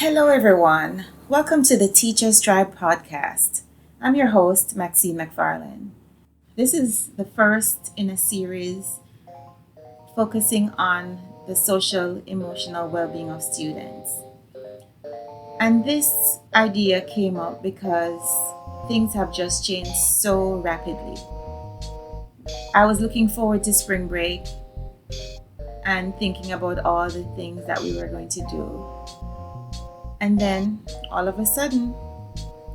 Hello, everyone. Welcome to the Teachers Tribe podcast. I'm your host, Maxine McFarlane. This is the first in a series focusing on the social emotional well being of students. And this idea came up because things have just changed so rapidly. I was looking forward to spring break and thinking about all the things that we were going to do. And then all of a sudden,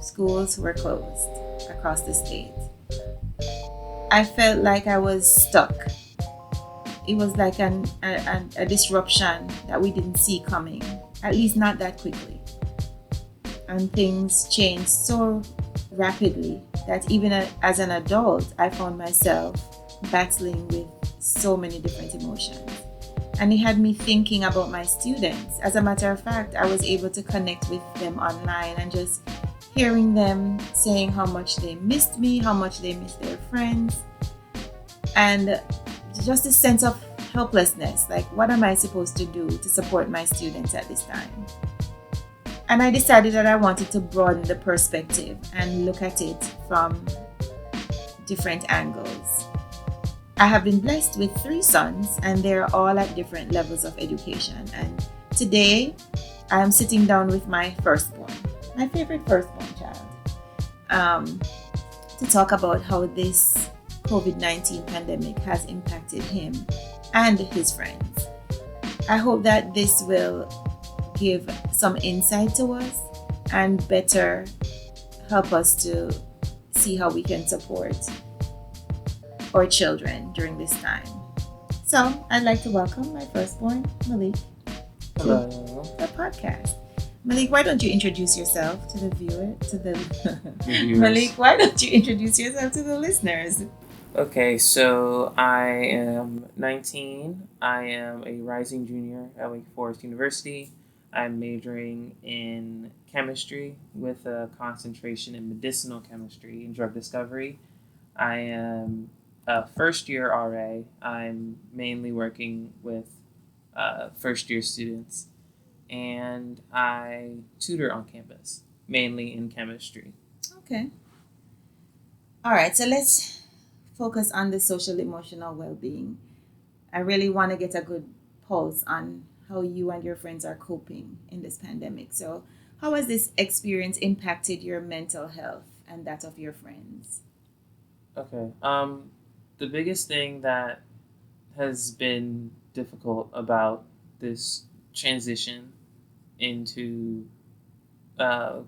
schools were closed across the state. I felt like I was stuck. It was like a disruption that we didn't see coming, at least not that quickly. And things changed so rapidly that even as an adult, I found myself battling with so many different emotions. And it had me thinking about my students. As a matter of fact, I was able to connect with them online and just hearing them saying how much they missed me, how much they missed their friends, and just a sense of helplessness. Like, what am I supposed to do to support my students at this time? And I decided that I wanted to broaden the perspective and look at it from different angles. I have been blessed with 3 sons, and they're all at different levels of education. And today, I am sitting down with my firstborn, my favorite firstborn child, to talk about how this COVID-19 pandemic has impacted him and his friends. I hope that this will give some insight to us and better help us to see how we can support our children during this time. So I'd like to welcome my firstborn, Malik, to the podcast. Malik, why don't you introduce yourself to the viewers? Malik, why don't you introduce yourself to the listeners? Okay, so I am 19. I am a rising junior at Wake Forest University. I'm majoring in chemistry with a concentration in medicinal chemistry and drug discovery. I am a first year RA. I'm mainly working with first year students, and I tutor on campus, mainly in chemistry. Okay. All right, so let's focus on the social emotional well-being. I really want to get a good pulse on how you and your friends are coping in this pandemic. So, how has this experience impacted your mental health and that of your friends? Okay. The biggest thing that has been difficult about this transition into uh,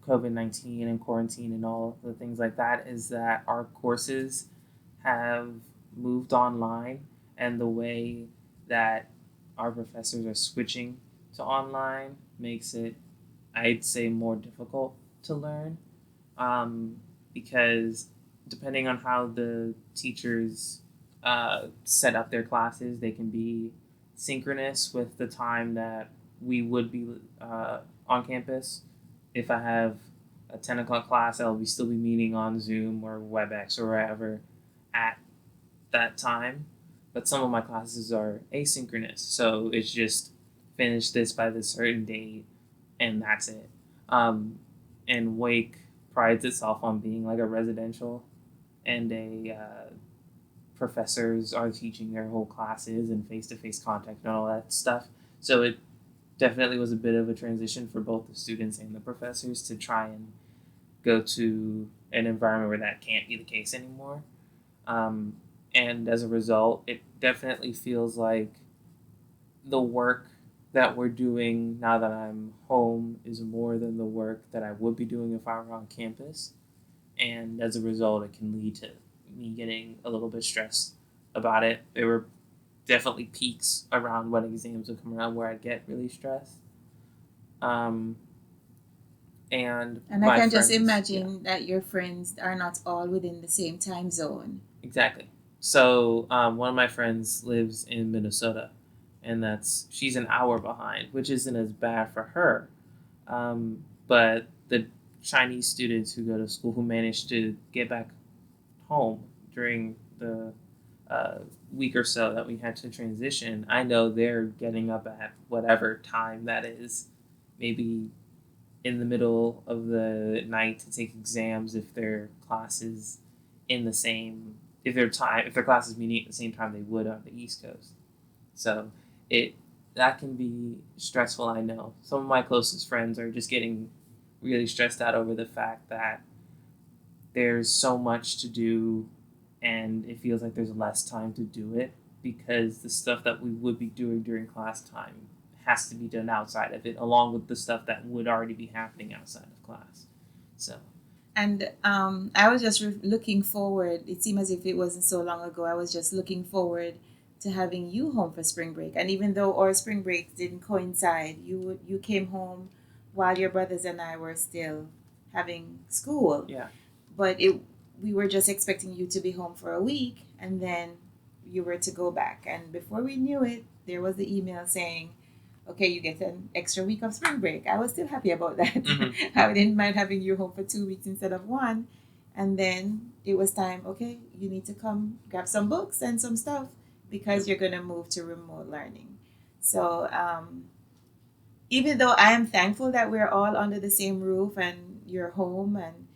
COVID-19 and quarantine and all the things like that is that our courses have moved online, and the way that our professors are switching to online makes it, I'd say, more difficult to learn, because depending on how the teachers set up their classes, they can be synchronous with the time that we would be on campus. If I have a 10 o'clock class, I'll still be meeting on Zoom or WebEx or wherever at that time. But some of my classes are asynchronous, so it's just finish this by this certain date and that's it. And Wake prides itself on being like a residential, and professors are teaching their whole classes and face-to-face contact and all that stuff. So it definitely was a bit of a transition for both the students and the professors to try and go to an environment where that can't be the case anymore. And as a result, it definitely feels like the work that we're doing now that I'm home is more than the work that I would be doing if I were on campus. And as a result, it can lead to me getting a little bit stressed about it. There were definitely peaks around when exams would come around where I'd get really stressed. And I can just imagine that your friends are not all within the same time zone. Exactly. So one of my friends lives in Minnesota, and she's an hour behind, which isn't as bad for her. But the Chinese students who go to school who manage to get back home during the week or so that we had to transition, I know they're getting up at whatever time that is maybe in the middle of the night to take exams if their classes in the same if their classes meeting at the same time they would on the East Coast. So it that can be stressful. I know some of my closest friends are just getting really stressed out over the fact that there's so much to do and it feels like there's less time to do it because the stuff that we would be doing during class time has to be done outside of it along with the stuff that would already be happening outside of class. So And I was just looking forward. It seemed as if it wasn't so long ago. I was just looking forward to having you home for spring break. And even though our spring breaks didn't coincide, you came home while your brothers and I were still having school. yeah. But we were just expecting you to be home for a week, and then you were to go back. And before we knew it, there was the email saying, okay, you get an extra week of spring break. I was still happy about that. Mm-hmm. I didn't mind having you home for 2 weeks instead of one. And then it was time, okay, you need to come grab some books and some stuff because you're going to move to remote learning. So even though I am thankful that we're all under the same roof and you're home and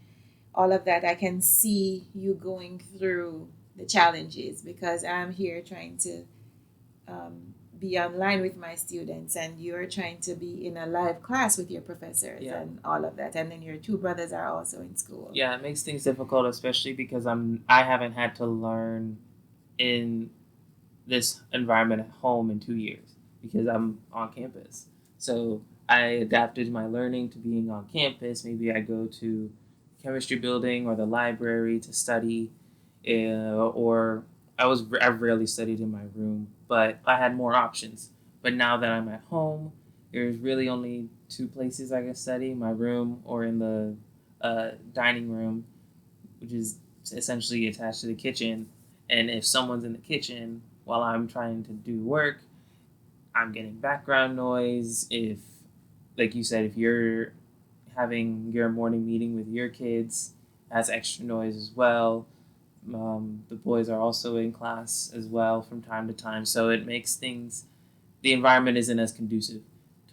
all of that, I can see you going through the challenges because I'm here trying to be online with my students, and you're trying to be in a live class with your professors and all of that. And then your two brothers are also in school. Yeah, it makes things difficult, especially because I haven't had to learn in this environment at home in 2 years because I'm on campus. So I adapted my learning to being on campus. Maybe I go to chemistry building or the library to study, or I rarely studied in my room, but I had more options. But now that I'm at home, there's really only two places I can study: my room or in the dining room, which is essentially attached to the kitchen. And if someone's in the kitchen while I'm trying to do work, I'm getting background noise. If, like you said, if you're having your morning meeting with your kids, that's extra noise as well. The boys are also in class as well from time to time, so it makes the environment isn't as conducive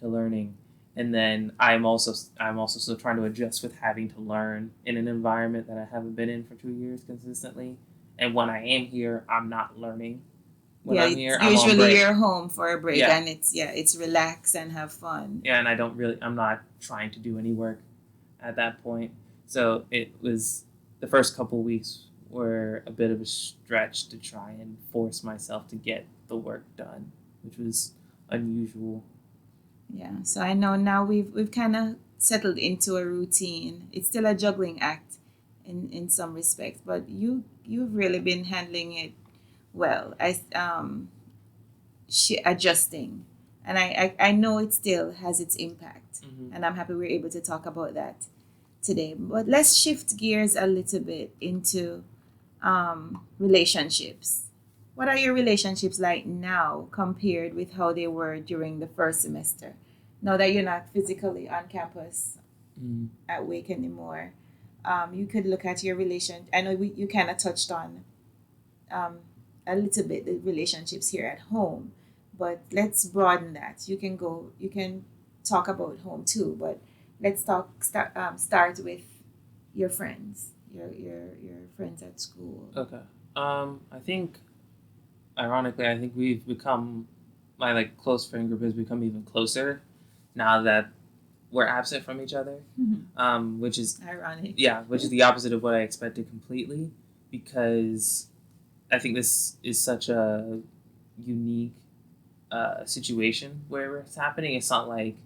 to learning. And then I'm also still trying to adjust with having to learn in an environment that I haven't been in for 2 years consistently. And when I am here, I'm not learning. When I'm here, I'm on usually break. you're home for a break, Yeah. and it's relax and have fun. Yeah, and I'm not trying to do any work at that point. So it was the first couple weeks were a bit of a stretch to try and force myself to get the work done, which was unusual. Yeah, so I know now we've kind of settled into a routine. It's still a juggling act in some respects, but you've really been handling it well. Adjusting, and I know it still has its impact, and I'm happy we're able to talk about that today. But let's shift gears a little bit into relationships. What are your relationships like now compared with how they were during the first semester? Now that you're not physically on campus at Wake anymore, you could look at your relation. I know you kind of touched on um, a little bit the relationships here at home, but let's broaden that. You can talk about home too, but let's start with your friends, your friends at school. Okay. I think, ironically, I think we've become my close friend group has become even closer now that we're absent from each other. Which is ironic. Yeah, which is the opposite of what I expected completely, because I think this is such a unique situation where it's happening. It's not like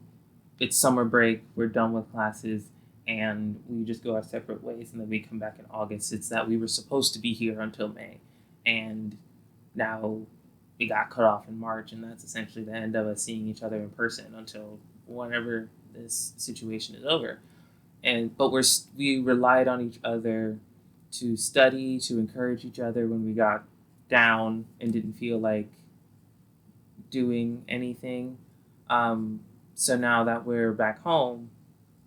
it's summer break, we're done with classes, and we just go our separate ways, and then we come back in August. It's that we were supposed to be here until May, and now we got cut off in March, and that's essentially the end of us seeing each other in person until whenever this situation is over. But we relied on each other to study, to encourage each other when we got down and didn't feel like doing anything. So now that we're back home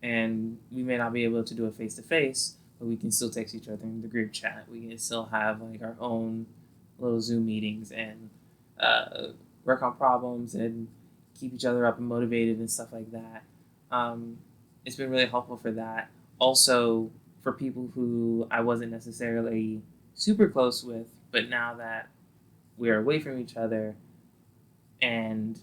and we may not be able to do a face to face, but we can still text each other in the group chat. We can still have our own little Zoom meetings and work on problems and keep each other up and motivated and stuff like that. It's been really helpful for that. Also, for people who I wasn't necessarily super close with, but now that we're away from each other and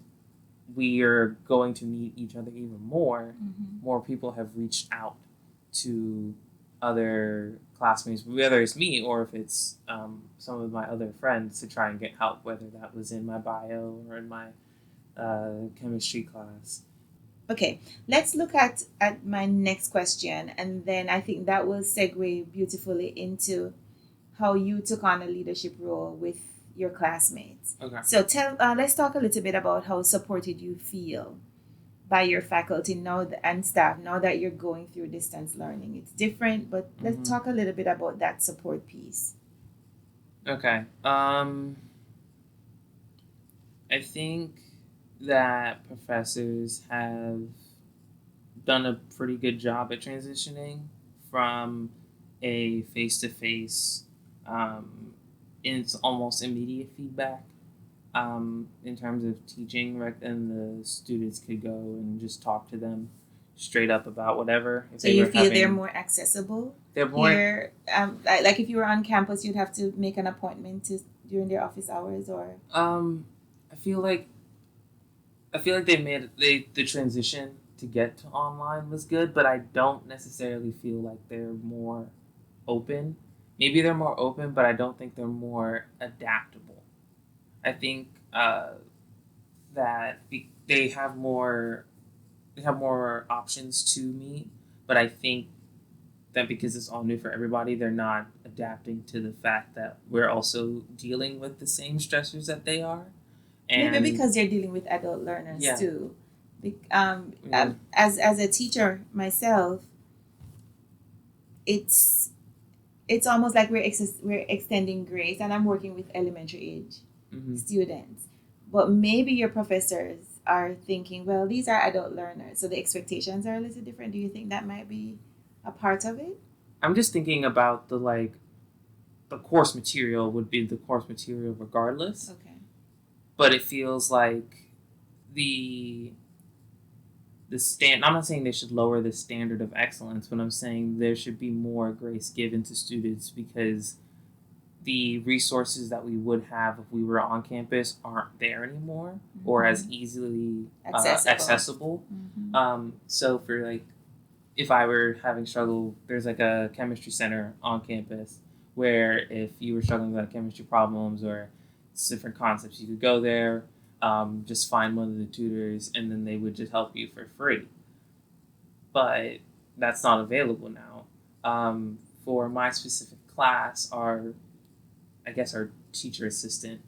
we are going to meet each other even more, more people have reached out to other classmates, whether it's me or if it's some of my other friends, to try and get help, whether that was in my bio or in my chemistry class. Okay, let's look at my next question, and then I think that will segue beautifully into how you took on a leadership role with your classmates. Okay. So let's talk a little bit about how supported you feel by your faculty now and staff now that you're going through distance learning. It's different, but let's talk a little bit about that support piece. Okay. I think that professors have done a pretty good job at transitioning from a face-to-face, it's almost immediate feedback in terms of teaching, and the students could go and just talk to them straight up about whatever. So you feel they're more accessible? They're more here, like if you were on campus, you'd have to make an appointment during their office hours, or I feel like they made the transition to get to online was good, but I don't necessarily feel like they're more open. Maybe they're more open, but I don't think they're more adaptable. I think that they have more options to meet, but I think that because it's all new for everybody, they're not adapting to the fact that we're also dealing with the same stressors that they are. And maybe because they're dealing with adult learners too. As a teacher myself, it's almost like we're extending grace, and I'm working with elementary age students. But maybe your professors are thinking, well, these are adult learners, so the expectations are a little different. Do you think that might be a part of it? I'm just thinking about the course material would be the course material regardless. Okay. But it feels like the I'm not saying they should lower the standard of excellence, but I'm saying there should be more grace given to students, because the resources that we would have if we were on campus aren't there anymore or as easily accessible. So for if I were having struggle, there's a chemistry center on campus where if you were struggling with chemistry problems or different concepts, you could go there, just find one of the tutors, and then they would just help you for free. But that's not available now. For my specific class, our teacher assistant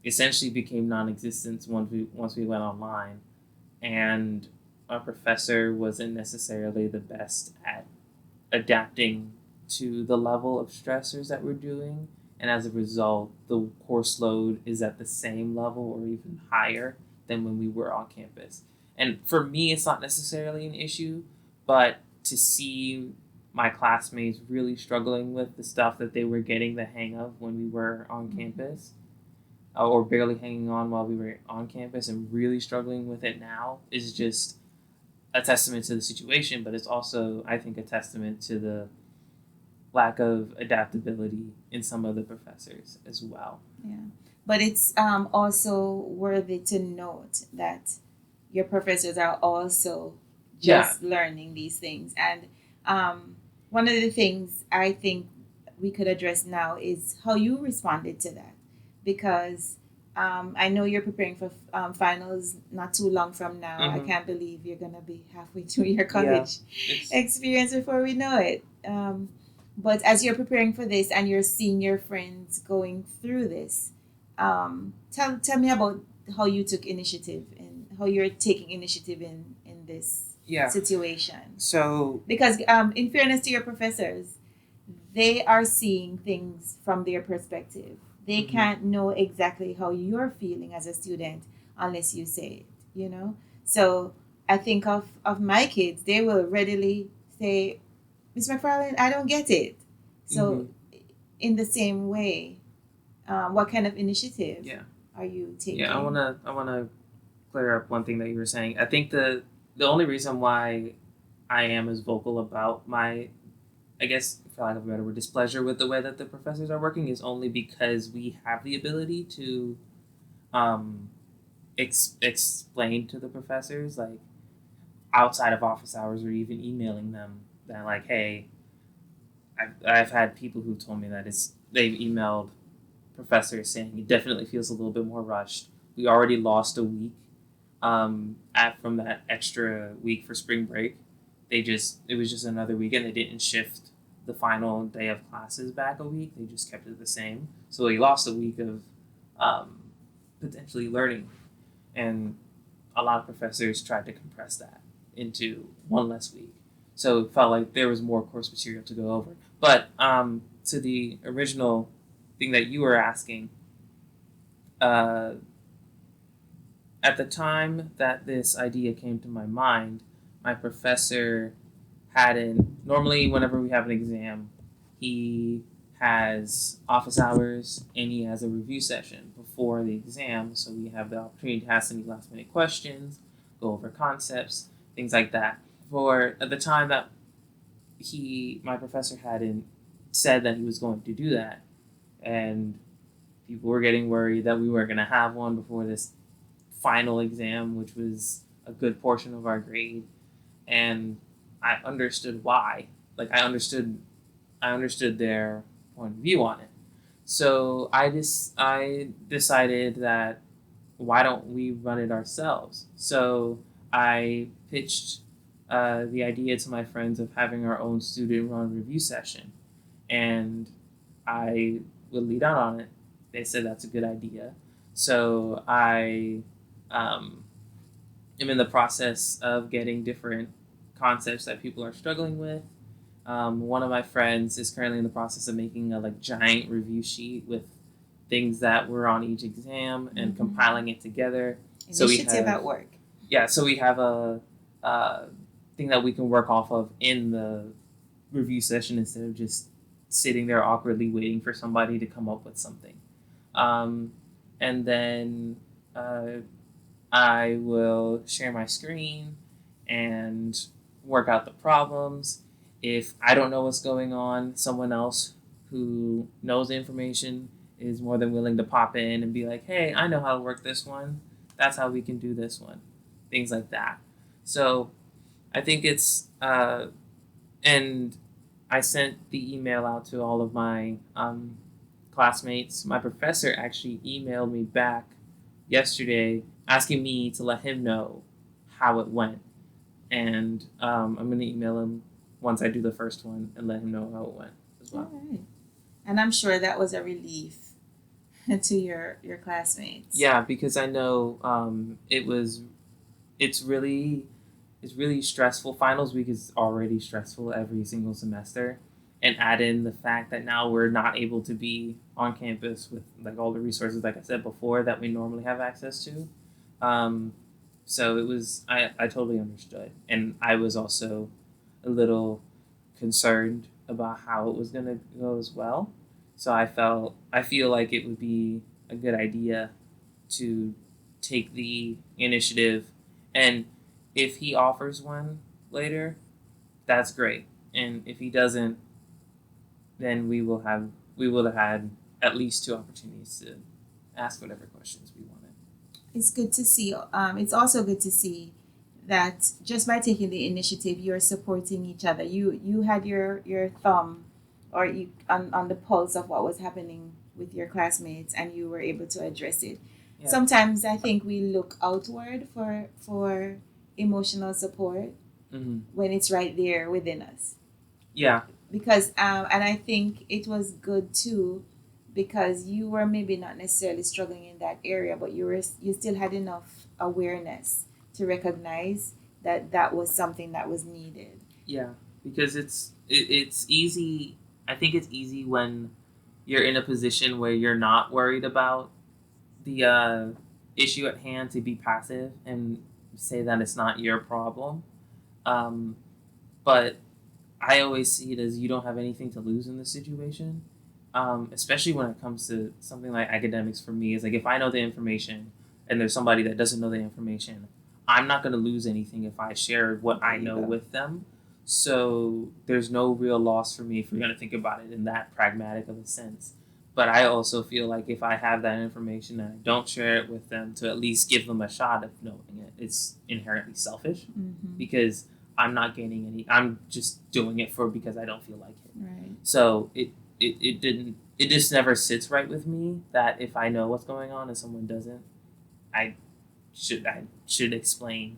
essentially became non-existent once we went online, and our professor wasn't necessarily the best at adapting to the level of stressors that we're doing. And as a result, the course load is at the same level or even higher than when we were on campus. And for me, it's not necessarily an issue, but to see my classmates really struggling with the stuff that they were getting the hang of when we were on campus, or barely hanging on while we were on campus, and really struggling with it now, is just a testament to the situation, but it's also, I think, a testament to the lack of adaptability in some of the professors as well. Yeah, but it's also worthy to note that your professors are also just learning these things. And one of the things I think we could address now is how you responded to that, because I know you're preparing for finals not too long from now. I can't believe you're going to be halfway through your college experience before we know it. But as you're preparing for this and you're seeing your friends going through this, tell me about how you took initiative and how you're taking initiative in this situation. So, because in fairness to your professors, they are seeing things from their perspective. They can't know exactly how you're feeling as a student unless you say it, So I think of my kids, they will readily say, Ms. McFarlane, I don't get it. So in the same way, what kind of initiative are you taking? Yeah, I wanna clear up one thing that you were saying. I think the only reason why I am as vocal about my, I guess, for lack of a better word, displeasure with the way that the professors are working is only because we have the ability to um, explain to the professors, like outside of office hours or even emailing them that, like, hey, I've had people who told me that they've emailed professors saying it definitely feels a little bit more rushed. We already lost a week from that extra week for spring break. It was just another week, and they didn't shift the final day of classes back a week. They just kept it the same. So we lost a week of um, potentially learning, and a lot of professors tried to compress that into one less week. So it felt like there was more course material to go over. But to the original thing that you were asking, uh, at the time that this idea came to my mind, my professor hadn't. Normally, whenever we have an exam, he has office hours and he has a review session before the exam, so we have the opportunity to ask any last minute questions, go over concepts, things like that. For at the time that my professor hadn't said that he was going to do that, and people were getting worried that we weren't going to have one before this final exam, which was a good portion of our grade, and I understood why. Like I understood their point of view on it. So I decided that why don't we run it ourselves? So I pitched the idea to my friends of having our own student run review session, and I would lead out on it. They said that's a good idea. So I um, am in the process of getting different concepts that people are struggling with. One of my friends is currently in the process of making a like giant review sheet with things that were on each exam and compiling it together. Initiative at work. Yeah, so we have a thing that we can work off of in the review session instead of just sitting there awkwardly waiting for somebody to come up with something. Um, and then I will share my screen and work out the problems. If I don't know what's going on, someone else who knows the information is more than willing to pop in and be like, hey, I know how to work this one. That's how we can do this one. Things like that. So I think and I sent the email out to all of my classmates. My professor actually emailed me back yesterday asking me to let him know how it went. And I'm going to email him once I do the first one and let him know how it went as well. All right. And I'm sure that was a relief to your classmates. Yeah, because I know it's really stressful. Finals week is already stressful every single semester, and add in the fact that now we're not able to be on campus with like all the resources, like I said before, that we normally have access to. So it was I totally understood, and I was also a little concerned about how it was gonna go as well. So I feel like it would be a good idea to take the initiative, and if he offers one later, that's great. And if he doesn't, then we will have had at least two opportunities to ask whatever questions we wanted. It's good to see. It's also good to see that just by taking the initiative, you're supporting each other. You had your thumb or you on the pulse of what was happening with your classmates, and you were able to address it. Yeah. Sometimes I think we look outward for emotional support when it's right there within us. Yeah. Because and I think it was good too, because you were maybe not necessarily struggling in that area, but you still had enough awareness to recognize that that was something that was needed. Yeah, because it's easy. I think it's easy when you're in a position where you're not worried about the issue at hand to be passive and say that it's not your problem. Um, but I always see it as you don't have anything to lose in this situation, especially when it comes to something like academics. For me, is like if I know the information and there's somebody that doesn't know the information, I'm not going to lose anything if I share what I know with them. So there's no real loss for me if we're going to think about it in that pragmatic of a sense. But I also feel like if I have that information and I don't share it with them to at least give them a shot of knowing it, it's inherently selfish because I'm not gaining any. I'm just doing it because I don't feel like it. Right. So it just never sits right with me that if I know what's going on and someone doesn't, I should explain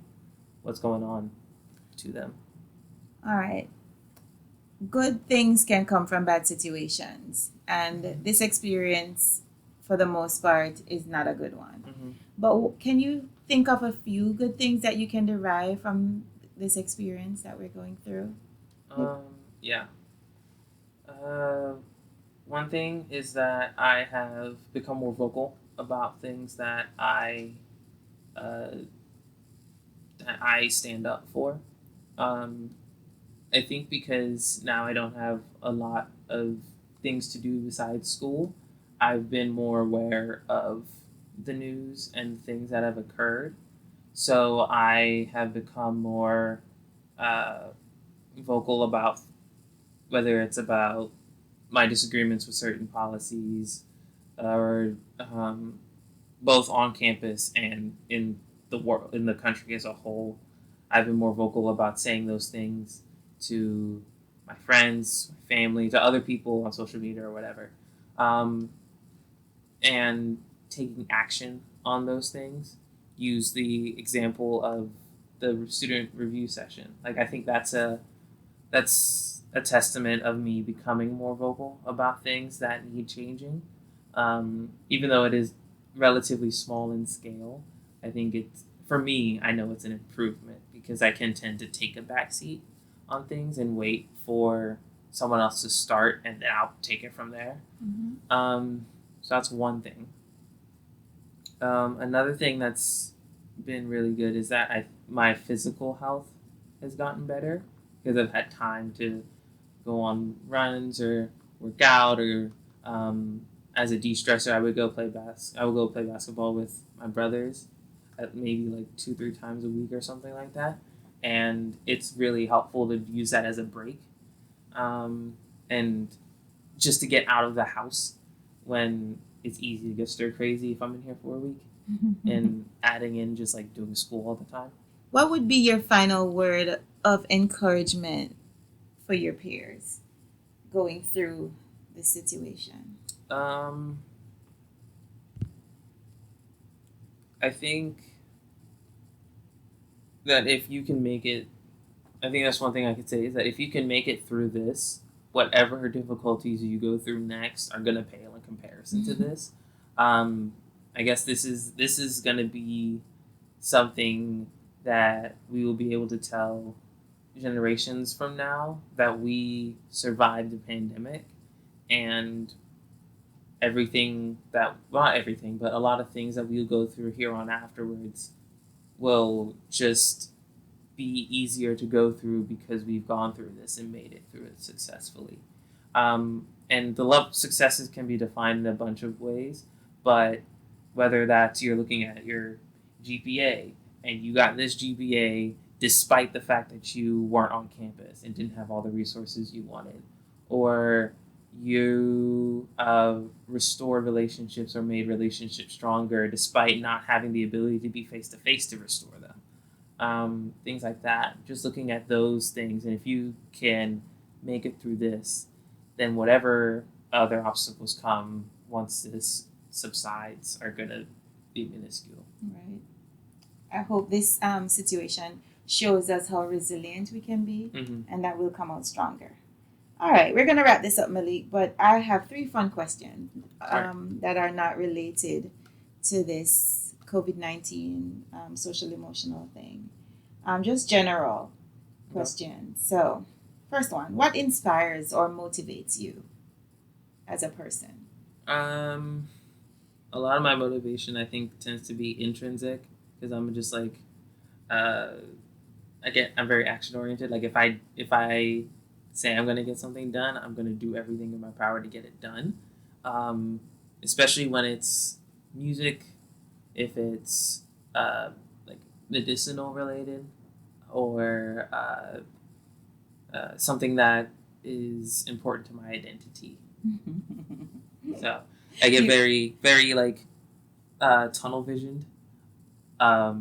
what's going on to them. All right. Good things can come from bad situations, and this experience, for the most part, is not a good one. But can you think of a few good things that you can derive from this experience that we're going through? Yeah. One thing is that I have become more vocal about things that I stand up for. I think because now I don't have a lot of things to do besides school, I've been more aware of the news and things that have occurred. So I have become more vocal about whether it's about my disagreements with certain policies or both on campus and in the world, in the country as a whole. I've been more vocal about saying those things to my friends, my family, to other people on social media or whatever, and taking action on those things. Use the example of the student review session. Like I think that's a testament of me becoming more vocal about things that need changing. Even though it is relatively small in scale, I think for me, I know it's an improvement because I can tend to take a backseat on things and wait for someone else to start and then I'll take it from there. So that's one thing. Another thing that's been really good is that my physical health has gotten better because I've had time to go on runs or work out, or as a de-stressor, I would go play basketball with my brothers at maybe like 2-3 times a week or something like that, and it's really helpful to use that as a break, and just to get out of the house when it's easy to get stir crazy if I'm in here for a week, and adding in just like doing school all the time. What would be your final word of encouragement for your peers going through this situation? I think that if you can make it, I think that's one thing I could say is that if you can make it through this, whatever difficulties you go through next are going to pale in comparison to this. I guess this is going to be something that we will be able to tell generations from now that we survived the pandemic, and not everything, but a lot of things that we'll go through here on afterwards will just be easier to go through because we've gone through this and made it through it successfully. And the level of successes can be defined in a bunch of ways, but whether that's you're looking at your GPA and you got this GPA despite the fact that you weren't on campus and didn't have all the resources you wanted, or you restored relationships or made relationships stronger despite not having the ability to be face-to-face to restore them. Things like that. Just looking at those things, and if you can make it through this, then whatever other obstacles come once this subsides are going to be minuscule. Right. I hope this situation shows us how resilient we can be, and that we'll come out stronger. All right, we're going to wrap this up, Malik, but I have 3 fun questions that are not related to this COVID-19 social emotional thing. Just general questions. So, first one, what inspires or motivates you as a person? A lot of my motivation, I think, tends to be intrinsic because I'm just like, I'm very action oriented. Like if I say I'm going to get something done, I'm going to do everything in my power to get it done. Especially when it's music, if it's like medicinal related or something that is important to my identity. So I get very, very like tunnel visioned. A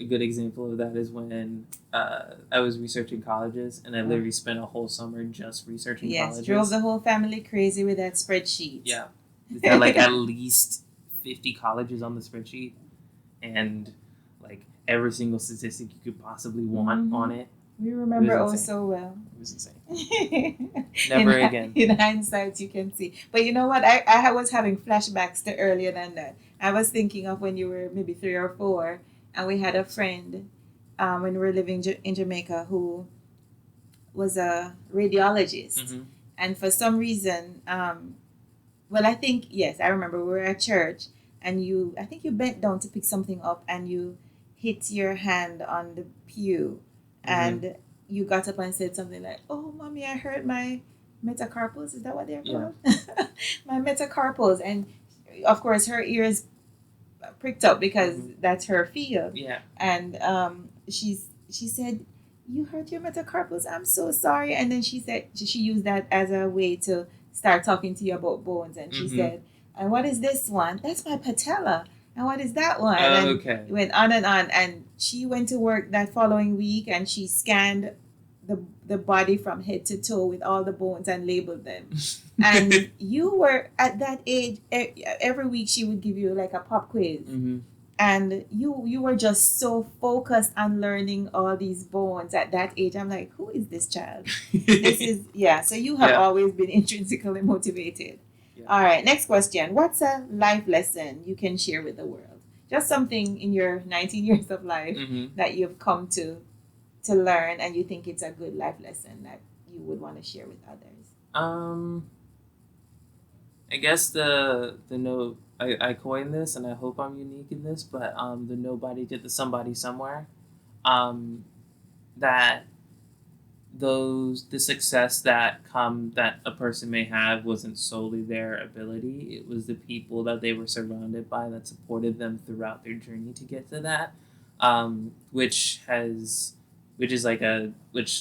good example of that is when I was researching colleges, and I literally spent a whole summer just researching colleges. Drove the whole family crazy with that spreadsheet. Yeah, there are like at least 50 colleges on the spreadsheet, and like every single statistic you could possibly want on it. We remember oh so well. It was insane. Never again. In hindsight, you can see. But you know what? I was having flashbacks to earlier than that. I was thinking of when you were maybe 3 or 4, and we had a friend when we were living in Jamaica who was a radiologist. And for some reason, well, I think, yes, I remember we were at church, and I think you bent down to pick something up, and you hit your hand on the pew. And you got up and said something like, "Oh, mommy, I hurt my metacarpals." Is that what they're called? Yeah. My metacarpals. And of course, her ears pricked up because that's her field. Yeah. And she said, "You hurt your metacarpals. I'm so sorry." And then she said she used that as a way to start talking to you about bones. And she said, "And what is this one? That's my patella. And what is that one?" And okay. It went on. And she went to work that following week, and she scanned the body from head to toe with all the bones and labeled them. And you were at that age, every week she would give you like a pop quiz. And you were just so focused on learning all these bones at that age. I'm like, who is this child? This is, so you have always been intrinsically motivated. Yeah. All right, next question. What's a life lesson you can share with the world? Just something in your 19 years of life that you've come to learn, and you think it's a good life lesson that you would want to share with others. I guess the no, I coined this, and I hope I'm unique in this, but the nobody did the somebody somewhere. That the success that a person may have wasn't solely their ability. It was the people that they were surrounded by that supported them throughout their journey to get to that, which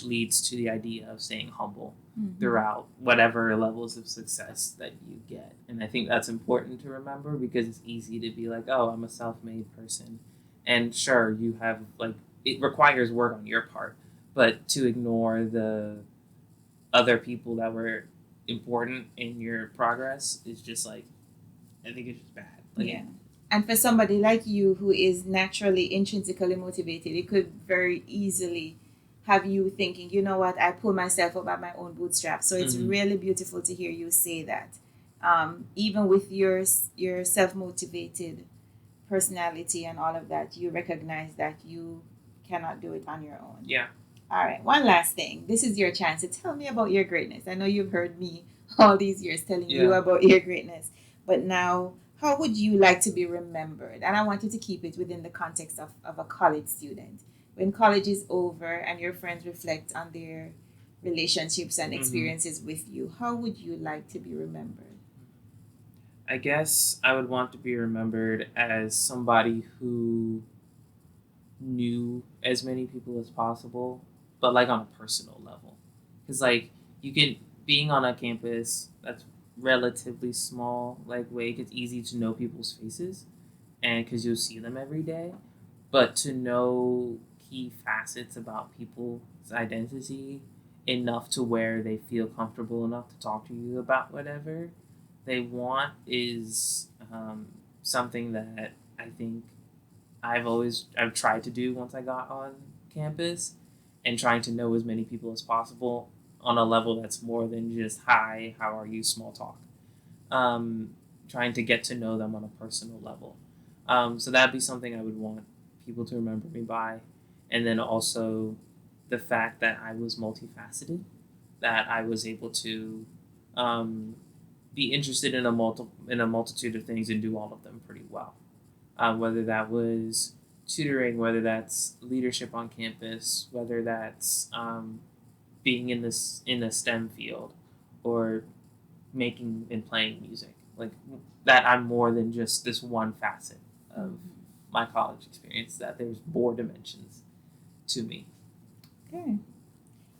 leads to the idea of staying humble throughout whatever levels of success that you get. And I think that's important to remember, because it's easy to be like, oh, I'm a self-made person, and sure, you have like, it requires work on your part. But to ignore the other people that were important in your progress is just like, I think it's just bad. Like, And for somebody like you who is naturally intrinsically motivated, it could very easily have you thinking, you know what, I pull myself up by my own bootstraps. So it's really beautiful to hear you say that. Even with your self-motivated personality and all of that, you recognize that you cannot do it on your own. Yeah. All right, one last thing. This is your chance to tell me about your greatness. I know you've heard me all these years telling you about your greatness, but now, how would you like to be remembered? And I want you to keep it within the context of a college student. When college is over and your friends reflect on their relationships and experiences with you, how would you like to be remembered? I guess I would want to be remembered as somebody who knew as many people as possible, but like on a personal level. Because like, being on a campus that's relatively small, like way, it's easy to know people's faces, and because you'll see them every day. But to know key facets about people's identity enough to where they feel comfortable enough to talk to you about whatever they want is something that I think I've tried to do once I got on campus, and trying to know as many people as possible on a level that's more than just hi, how are you, small talk. Trying to get to know them on a personal level. So that'd be something I would want people to remember me by. And then also the fact that I was multifaceted, that I was able to be interested in a multitude of things and do all of them pretty well. Whether that was tutoring, whether that's leadership on campus, whether that's being in a STEM field, or making and playing music. Like that, I'm more than just this one facet of my college experience, that there's more dimensions to me. Okay.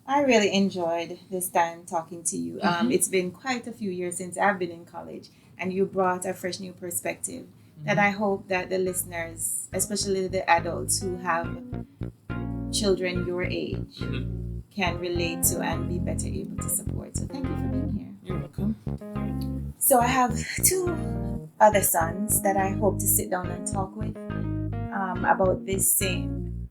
I really enjoyed this time talking to you. Mhm. It's been quite a few years since I've been in college, and you brought a fresh new perspective that I hope that the listeners, especially the adults who have children your age, Mhm. can relate to and be better able to support. So thank you for being here. You're welcome. So I have two other sons that I hope to sit down and talk with about this same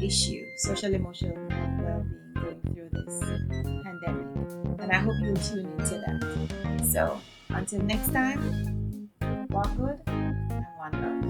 issue, social emotional well-being going through this pandemic. And I hope you'll tune into that. So until next time, walk good and one love.